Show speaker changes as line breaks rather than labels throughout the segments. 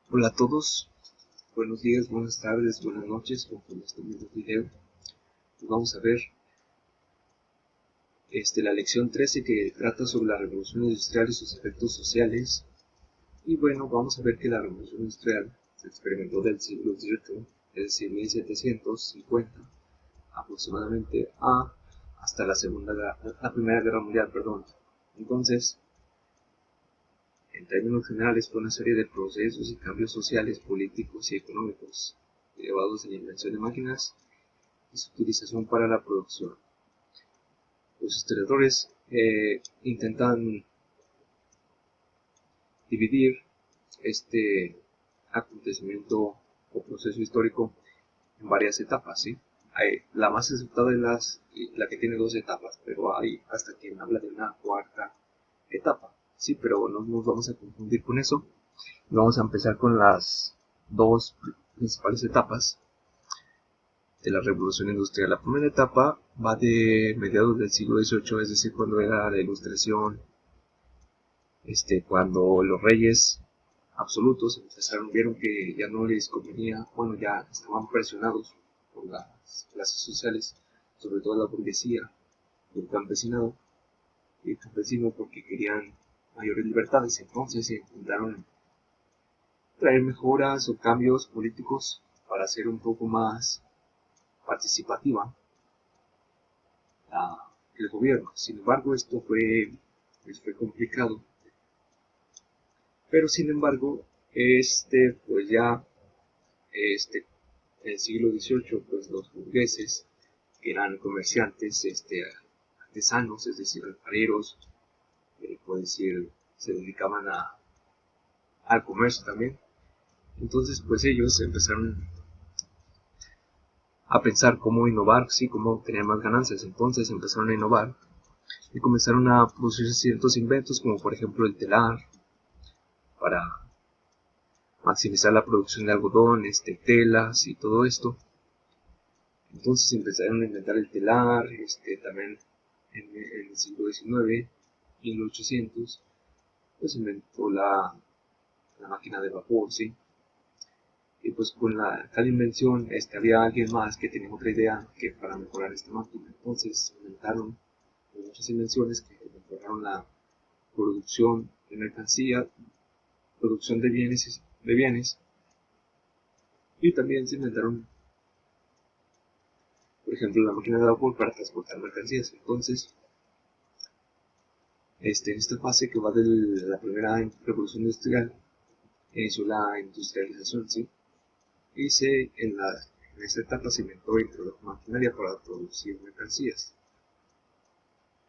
Hola a todos, buenos días, buenas tardes, buenas noches, conforme estén viendo el video. Vamos a ver la lección 13 que trata sobre la revolución industrial y sus efectos sociales. Y bueno, vamos a ver que la revolución industrial se experimentó del siglo XVIII, es decir, 1750 aproximadamente, hasta la Primera Guerra Mundial, perdón. Entonces, en términos generales, fue una serie de procesos y cambios sociales, políticos y económicos derivados de la invención de máquinas y su utilización para la producción. Los historiadores intentan dividir este acontecimiento o proceso histórico en varias etapas, ¿sí? La más aceptada es la que tiene dos etapas, pero hay hasta quien habla de una cuarta etapa, ¿sí? Pero no nos vamos a confundir con eso. Vamos a empezar con las dos principales etapas de la revolución industrial. La primera etapa va de mediados del siglo XVIII, es decir, cuando era la ilustración, cuando los reyes absolutos vieron que ya no les convenía, bueno, ya estaban presionados por las clases sociales, sobre todo la burguesía y el campesinado, y el campesino porque querían mayores libertades. Entonces intentaron traer mejoras o cambios políticos para hacer un poco más participativa el gobierno. Sin embargo, esto fue complicado. Pero sin embargo, pues ya, en el siglo XVIII, pues los burgueses, que eran comerciantes, artesanos, es decir, alfareros, puede decir, se dedicaban al comercio también. Entonces, pues ellos empezaron a pensar cómo innovar, sí, cómo tener más ganancias. Entonces empezaron a innovar y comenzaron a producir ciertos inventos, como por ejemplo el telar, para maximizar la producción de algodón, telas y todo esto. Entonces empezaron a inventar el telar, también en el siglo XIX, 1800, pues inventó la máquina de vapor, ¿sí? Y pues con tal invención, había alguien más que tenía otra idea que para mejorar esta máquina. Entonces inventaron muchas invenciones que mejoraron la producción de mercancía, producción de bienes, y también se inventaron, por ejemplo, la máquina de vapor para transportar mercancías. Entonces, en esta fase que va de la primera revolución industrial, inició la industrialización, ¿sí? Y en esta etapa se inventó la maquinaria para producir mercancías.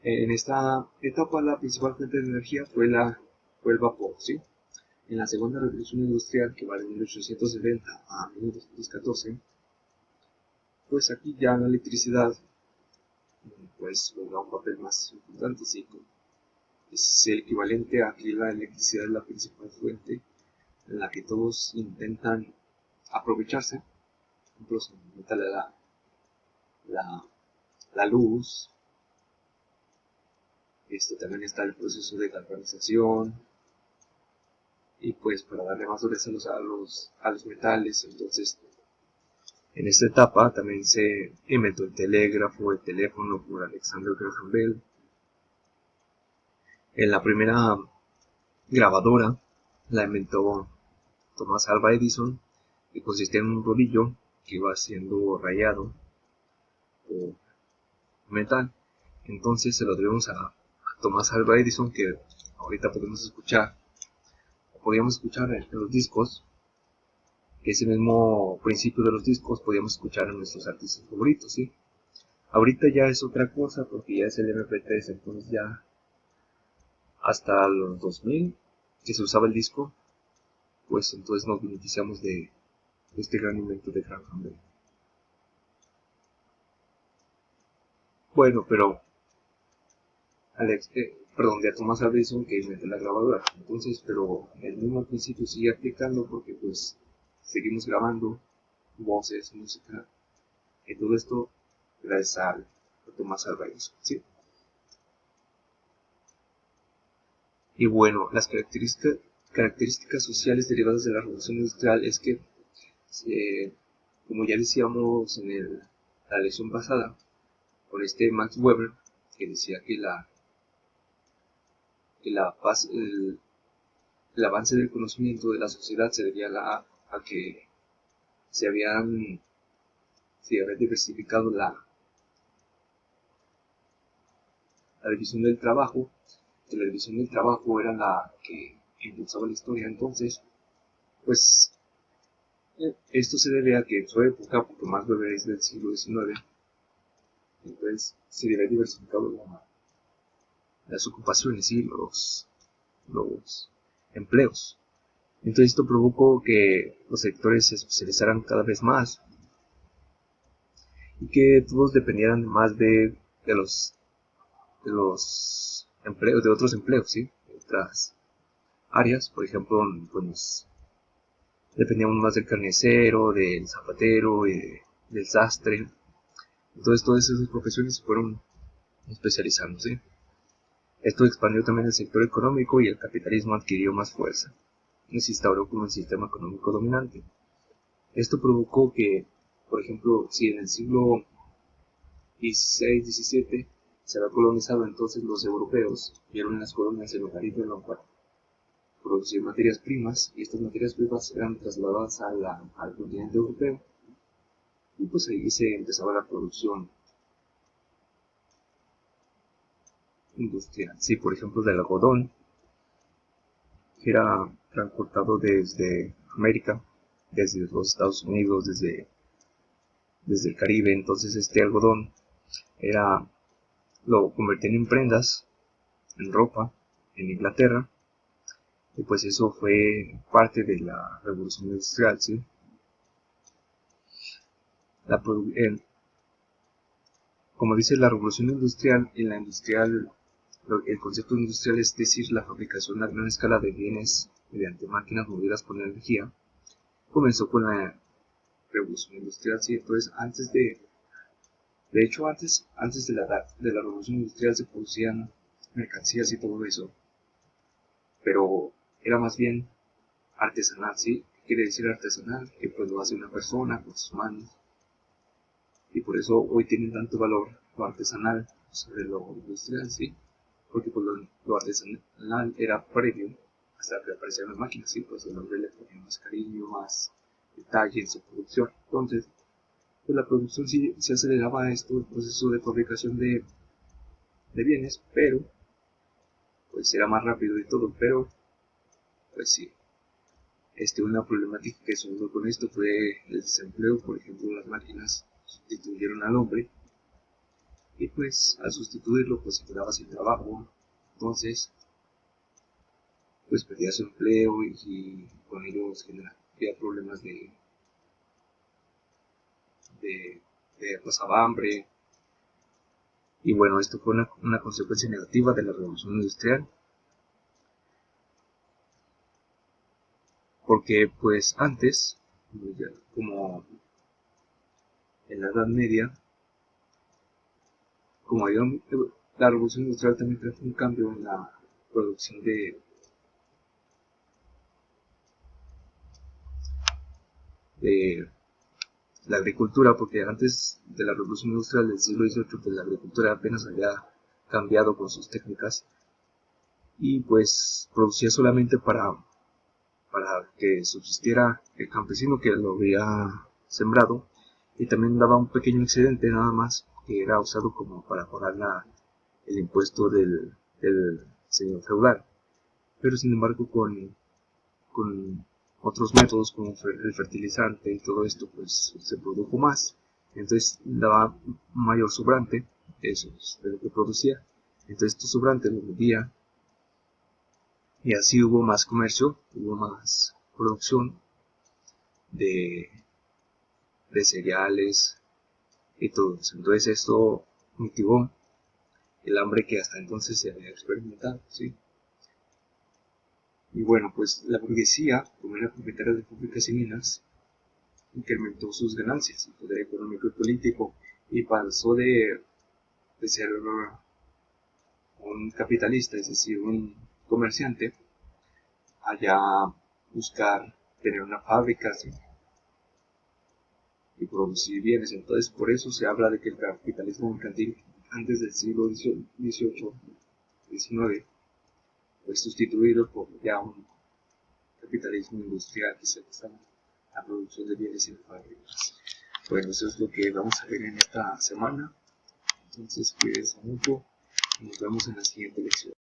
En esta etapa la principal fuente de energía fue el vapor, ¿sí? En la segunda revolución industrial, que va de 1870 a 1914, pues aquí ya la electricidad pues juega un papel más importante, ¿sí? Es el equivalente a que la electricidad es la principal fuente en la que todos intentan aprovecharse. Por ejemplo, se aumenta la, la luz. También está el proceso de galvanización, y pues para darle más dureza a los metales. Entonces, en esta etapa también se inventó el telégrafo, el teléfono por Alexander Graham Bell. En la primera grabadora la inventó Thomas Alva Edison, que consistía en un rodillo que iba siendo rayado por metal. Entonces se lo debemos a Thomas Alva Edison, que ahorita podíamos escuchar en los discos, que ese mismo principio de los discos podíamos escuchar en nuestros artistas favoritos, ¿sí? Ahorita ya es otra cosa porque ya es el MP3, entonces ya hasta los 2000 que se usaba el disco, pues entonces nos beneficiamos de este gran invento de Graham Bell. Bueno, pero de Thomas Edison, que inventó la grabadora. Entonces, pero el mismo principio sigue aplicando porque pues seguimos grabando voces, música, y todo esto gracias a Thomas Alva Edison, ¿sí? Y bueno, las características sociales derivadas de la revolución industrial es que, como ya decíamos en la lección pasada, con Max Weber, que decía que el avance del conocimiento de la sociedad se debía a que se había diversificado la división del trabajo, que la división del trabajo era la que impulsaba la historia. Entonces, pues esto se debe a que en su época, porque Max Weber es del siglo XIX, entonces se debe diversificado las ocupaciones y los empleos. Entonces esto provocó que los sectores se especializaran cada vez más y que todos dependieran más de los empleos, de otros empleos, ¿sí? De otras áreas. Por ejemplo, pues dependíamos más del carnicero, del zapatero, del sastre. Entonces todas esas profesiones se fueron especializando, ¿sí? Esto expandió también el sector económico y el capitalismo adquirió más fuerza y se instauró como el sistema económico dominante. Esto provocó que, por ejemplo, si en el siglo XVI-XVII se había colonizado, entonces los europeos vieron en las colonias el lugar idóneo para producir materias primas, y estas materias primas eran trasladadas al continente europeo, y pues ahí se empezaba la producción industrial. Sí, por ejemplo, del algodón, que era transportado desde América, desde los Estados Unidos, desde el Caribe. Entonces este algodón lo convertían en prendas, en ropa, en Inglaterra, y pues eso fue parte de la revolución industrial, ¿sí? Como dice la revolución industrial, en la industrial, el concepto industrial es decir, la fabricación a gran escala de bienes mediante máquinas movidas por energía, comenzó con la revolución industrial, ¿sí? Entonces antes de la revolución industrial se producían mercancías y todo eso, pero era más bien artesanal, ¿sí? ¿Qué quiere decir artesanal? Que pues lo hace una persona con sus manos, y por eso hoy tiene tanto valor lo artesanal sobre lo industrial, ¿sí? Porque pues lo artesanal era previo hasta que aparecieron las máquinas, ¿sí? Pues el hombre le ponía más cariño, más detalle en su producción. Entonces, pues la producción sí se aceleraba a esto, el proceso de fabricación de bienes, pero pues era más rápido y todo, pero pues sí. Una problemática que surgió con esto fue el desempleo. Por ejemplo, las máquinas sustituyeron al hombre, y pues al sustituirlo pues se quedaba sin trabajo, entonces pues perdía su empleo, y con ellos había problemas pasaba hambre. Y bueno, esto fue una consecuencia negativa de la revolución industrial, porque pues antes, como en la Edad Media, como la revolución industrial también trajo un cambio en la producción de la agricultura, porque antes de la revolución industrial del siglo XVIII, pues la agricultura apenas había cambiado con sus técnicas, y pues producía solamente para que subsistiera el campesino que lo había sembrado, y también daba un pequeño excedente nada más, que era usado como para pagar el impuesto del señor feudal. Pero sin embargo con otros métodos como el fertilizante y todo esto, pues se produjo más, entonces daba mayor sobrante de lo que producía. Entonces estos sobrantes lo vendía, y así hubo más comercio, hubo más producción de cereales y todo eso. Entonces esto mitigó el hambre que hasta entonces se había experimentado, ¿sí? Y bueno, pues la burguesía, como era propietaria de fábricas y minas, incrementó sus ganancias, el poder económico y político, y pasó de ser un capitalista, es decir, un comerciante, allá buscar tener una fábrica, ¿sí? Y producir bienes. Entonces, por eso se habla de que el capitalismo mercantil antes del siglo XVIII, XIX, fue sustituido por ya un capitalismo industrial que se basa en la producción de bienes en fábricas. Bueno, eso es lo que vamos a ver en esta semana. Entonces, cuídense mucho y nos vemos en la siguiente lección.